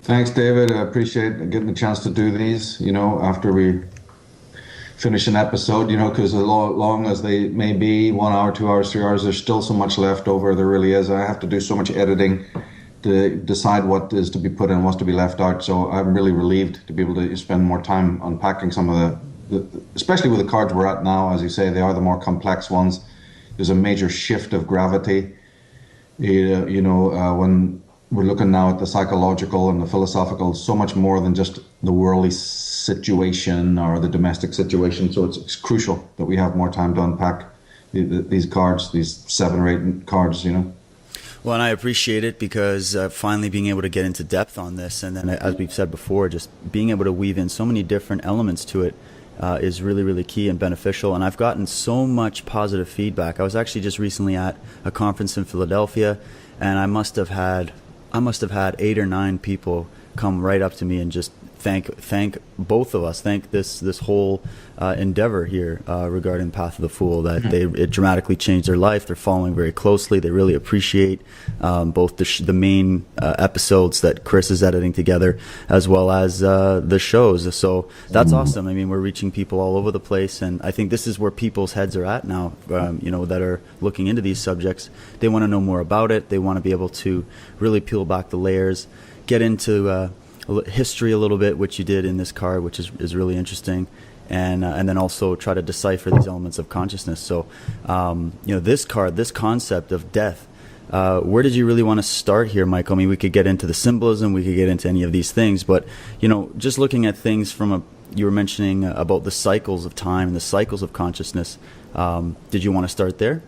Thanks, David. I appreciate getting the chance to do these, after we finish an episode, because as long as they may be 1 hour, 2 hours, 3 hours, there's still so much left over. There really is. I have to do so much editing to decide what is to be put in, what's to be left out. So I'm really relieved to be able to spend more time unpacking some of especially with the cards we're at now. As you say, they are the more complex ones. There's a major shift of gravity. When we're looking now at the psychological and the philosophical, so much more than just the worldly situation or the domestic situation. So it's crucial that we have more time to unpack these cards, these 7 or 8 cards, Well, and I appreciate it because finally being able to get into depth on this, and then as we've said before, just being able to weave in so many different elements to it is really, really key and beneficial. And I've gotten so much positive feedback. I was actually just recently at a conference in Philadelphia, and I must have had 8 or 9 people come right up to me and just thank both of us, thank this whole endeavor here regarding Path of the Fool, that it dramatically changed their life. They're following very closely. They really appreciate both the main episodes that Chris is editing together, as well as the shows. So that's awesome. I mean, we're reaching people all over the place, and I think this is where people's heads are at now. That are looking into these subjects. They want to know more about it. They want to be able to really peel back the layers, get into history a little bit, which you did in this card, which is really interesting, and then also try to decipher these elements of consciousness. So, this card, this concept of death, where did you really want to start here, Michael? I mean, we could get into the symbolism, we could get into any of these things, but just looking at things you were mentioning about the cycles of time and the cycles of consciousness. Did you want to start there?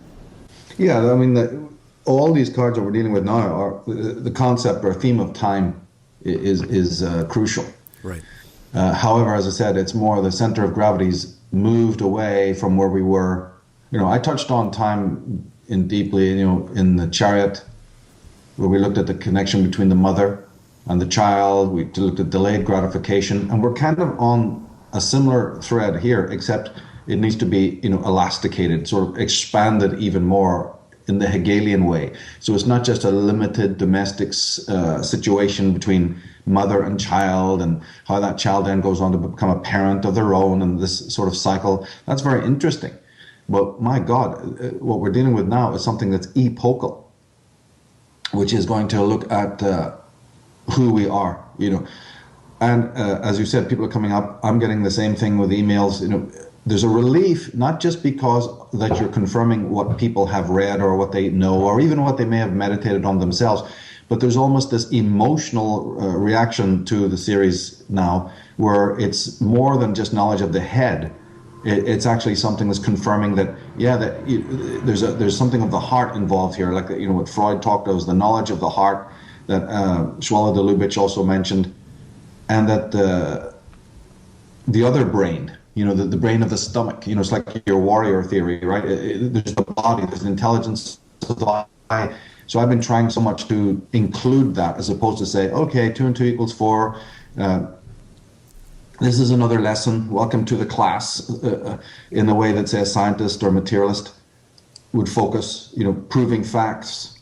Yeah, I mean, all these cards that we're dealing with now are the concept or theme of time is crucial. Right. However, as I said, it's more the center of gravity's moved away from where we were. I touched on time deeply, in the Chariot, where we looked at the connection between the mother and the child. We looked at delayed gratification, and we're kind of on a similar thread here, except it needs to be, elasticated, sort of expanded even more in the Hegelian way. So it's not just a limited domestic situation between mother and child, and how that child then goes on to become a parent of their own, and this sort of cycle. That's very interesting. But my God, what we're dealing with now is something that's epochal, which is going to look at who we are, And as you said, people are coming up. I'm getting the same thing with emails, There's a relief, not just because that you're confirming what people have read or what they know, or even what they may have meditated on themselves, but there's almost this emotional reaction to the series now, where it's more than just knowledge of the head. It's actually something that's confirming that, there's something of the heart involved here, like what Freud talked of as the knowledge of the heart that Schwala de Lubitsch also mentioned, and that the other brain. The brain of the stomach, it's like your warrior theory, right? There's the body, there's the intelligence of the eye. So I've been trying so much to include that, as opposed to say, okay, 2 and 2 equals 4. This is another lesson. Welcome to the class, in the way that, say, a scientist or materialist would focus, proving facts,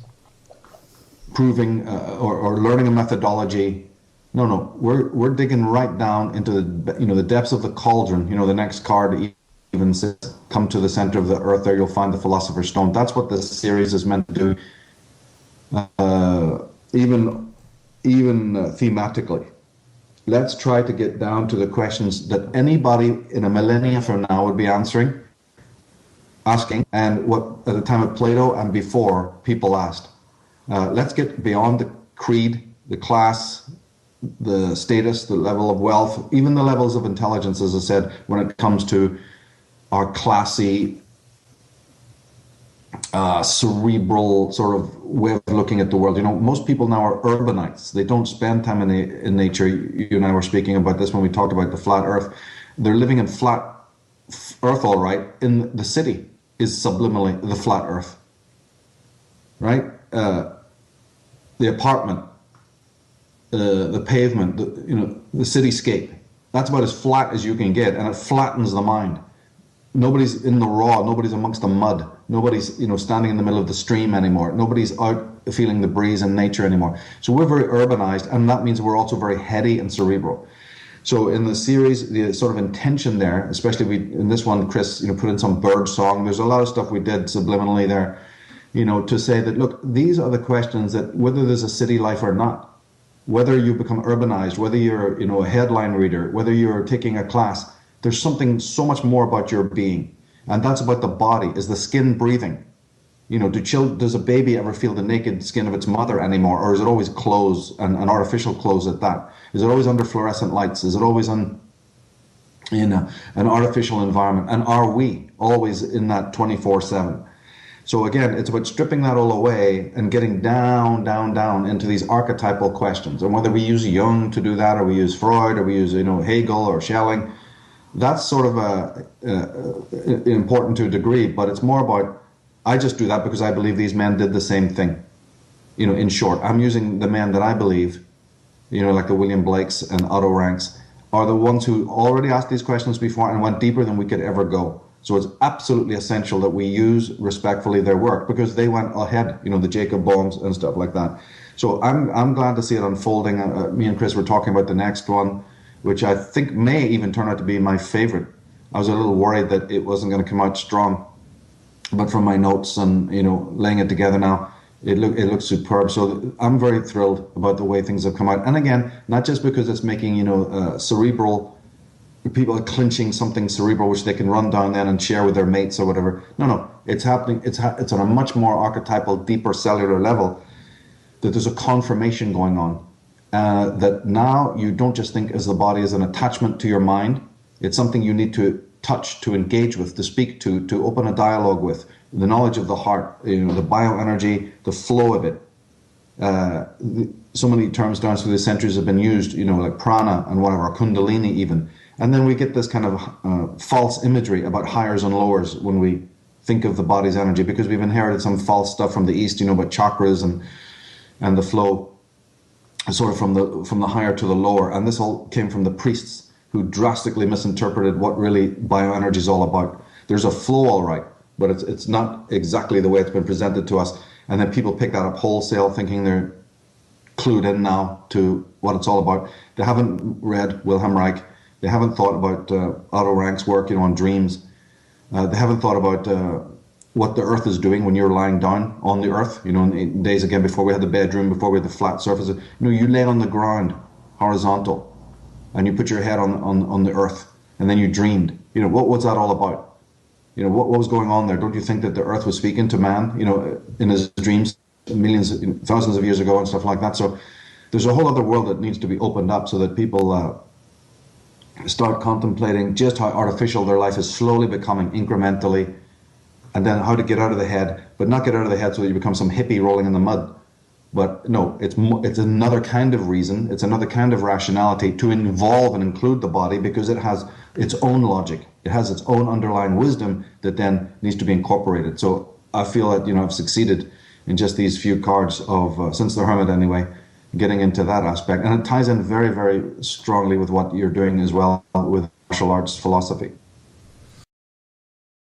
proving or learning a methodology. No, we're digging right down into the depths of the cauldron. The next card even says, "Come to the center of the earth. There you'll find the philosopher's stone." That's what this series is meant to do. Even thematically, let's try to get down to the questions that anybody in a millennia from now would be asking, and what at the time of Plato and before people asked. Let's get beyond the creed, the class, the status, the level of wealth, even the levels of intelligence, as I said, when it comes to our classy, cerebral sort of way of looking at the world. Most people now are urbanites. They don't spend time in nature. You and I were speaking about this when we talked about the flat earth. They're living in flat earth, all right. In the city is subliminally the flat earth, right? The apartment, the pavement, the cityscape. That's about as flat as you can get, and it flattens the mind. Nobody's in the raw. Nobody's amongst the mud. Nobody's, standing in the middle of the stream anymore. Nobody's out feeling the breeze in nature anymore. So we're very urbanized, and that means we're also very heady and cerebral. So in the series, the sort of intention there, especially in this one, Chris, put in some bird song. There's a lot of stuff we did subliminally there, to say that, look, these are the questions that whether there's a city life or not, whether you become urbanized, whether you're, a headline reader, whether you're taking a class, there's something so much more about your being. And that's about the body. Is the skin breathing? Does a baby ever feel the naked skin of its mother anymore? Or is it always clothes and artificial clothes at that? Is it always under fluorescent lights? Is it always in an artificial environment? And are we always in that 24/7? So again, it's about stripping that all away and getting down, down, down into these archetypal questions. And whether we use Jung to do that, or we use Freud, or we use Hegel or Schelling, that's sort of important to a degree. But it's more about, I just do that because I believe these men did the same thing. In short, I'm using the men that I believe, like the William Blakes and Otto Ranks, are the ones who already asked these questions before and went deeper than we could ever go. So it's absolutely essential that we use respectfully their work, because they went ahead, the Jacob Boehms and stuff like that. So I'm glad to see it unfolding. Me and Chris were talking about the next one, which I think may even turn out to be my favorite. I was a little worried that it wasn't going to come out strong, but from my notes and laying it together now, it looks superb. So I'm very thrilled about the way things have come out. And again, not just because it's making cerebral people clinching something cerebral which they can run down then and share with their mates or whatever. No, it's happening. It's on a much more archetypal, deeper cellular level, that there's a confirmation going on. That now you don't just think as the body as an attachment to your mind. It's something you need to touch, to engage with, to speak to open a dialogue with. The knowledge of the heart, the bioenergy, the flow of it. So many terms down through the centuries have been used, like prana and whatever, kundalini even. And then we get this kind of false imagery about highers and lowers when we think of the body's energy, because we've inherited some false stuff from the East, about chakras and the flow, sort of from the higher to the lower. And this all came from the priests, who drastically misinterpreted what really bioenergy is all about. There's a flow, all right, but it's not exactly the way it's been presented to us. And then people pick that up wholesale, thinking they're clued in now to what it's all about. They haven't read Wilhelm Reich. They haven't thought about Otto Rank's work, on dreams. They haven't thought about what the earth is doing when you're lying down on the earth. In days again before we had the bedroom, before we had the flat surface. You lay on the ground, horizontal, and you put your head on the earth, and then you dreamed. What was that all about? What was going on there? Don't you think that the earth was speaking to man, in his dreams millions, thousands of years ago and stuff like that? So there's a whole other world that needs to be opened up, so that people start contemplating just how artificial their life is slowly becoming, incrementally, and then how to get out of the head, but not get out of the head so that you become some hippie rolling in the mud. But no, it's another kind of reason, it's another kind of rationality to involve and include the body, because it has its own logic, it has its own underlying wisdom that then needs to be incorporated. So I feel that I've succeeded in just these few cards of Since the Hermit anyway, getting into that aspect, and it ties in very, very strongly with what you're doing as well with martial arts philosophy.